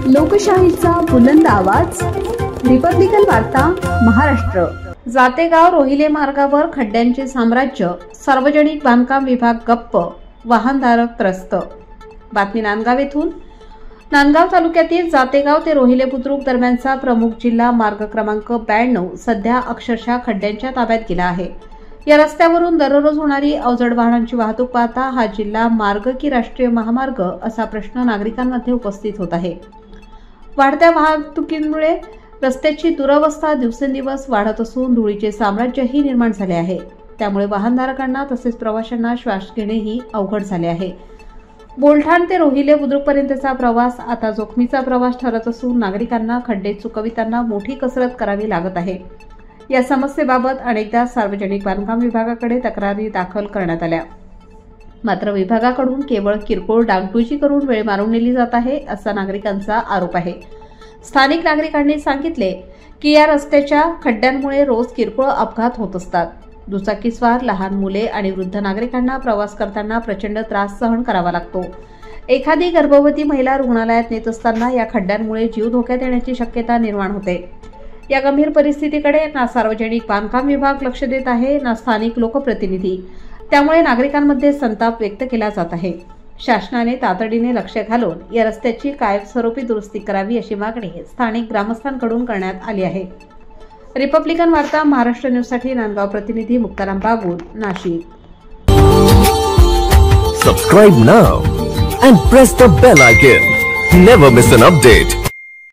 लोकशाहीचा बुलंद आवाज, रिपब्लिकन वार्ता महाराष्ट्र। जातेगाव रोहिले मार्गावर खड्ड्यांचे साम्राज्य, सार्वजनिक बांधकाम विभाग गप्प, वाहनधारक त्रस्त। बातमी नांदगाव येथून। नांदगाव तालुक्यातील जातेगाव ते रोहिले बुद्रुक दरम्यानचा प्रमुख जिल्हा मार्ग क्रमांक 92 सध्या अक्षरशः खड्ड्यांच्या ताब्यात गेला आहे। या रस्त्यावरून दररोज होणारी अवजड वाहनांची वाहतूक पाहता हा जिल्हा मार्ग की राष्ट्रीय महामार्ग असा प्रश्न नागरिकांमध्ये उपस्थित होत आहे। वाढत्या वाहतुकीमुळे रस्त्याची दुरवस्था दिवसेंदिवस वाढत असून धुळीचे साम्राज्यही निर्माण झाले आहे। त्यामुळे वाहनधारकांना तसेच प्रवाशांना श्वास घेणेही अवघड झाले आहे। बोलठाण ते रोहिले बुद्रुक पर्यंतचा प्रवास आता जोखमीचा प्रवास ठरत असून नागरिकांना खड्डे चुकविताना मोठी कसरत करावी लागत आहे। या समस्येबाबत अनेकदा सार्वजनिक बांधकाम विभागाकडे तक्रारी दाखल करण्यात आल्या, मात्र विभागाकडून केवळ किरकोळ डागडुजी करून वेळ मारून नेली जात आहे असा नागरिकांचा आरोप आहे। स्थानिक नागरिकांनी सांगितले की या रस्त्याच्या खड्ड्यांमुळे रोज किरकोळ अपघात होत असतात। दुचाकीस्वार, लहान मुले आणि वृद्ध नागरिकांना प्रवास करताना प्रचंड त्रास सहन करावा लागतो। एखादी गर्भवती महिला रुग्णालयात नेत असताना या खड्ड्यांमुळे जीव धोक्यात येण्याची शक्यता निर्माण होते। या गंभीर परिस्थितीकडे ना सार्वजनिक बांधकाम विभाग लक्ष देत आहे ना स्थानिक लोकप्रतिनिधी। त्यामुळे नागरिकांमध्ये संताप व्यक्त केला जात आहे। शासनाने तातडीने लक्ष घालून या रस्त्याची कायमस्वरूपी दुरुस्ती करावी अशी मागणी स्थानिक ग्रामस्थांकडून करण्यात आली आहे। रिपब्लिकन वार्ता महाराष्ट्र न्यूजसाठी नांदगाव प्रतिनिधी Muktaram Bagul, Nashik. Subscribe now and press the bell icon. Never miss an update.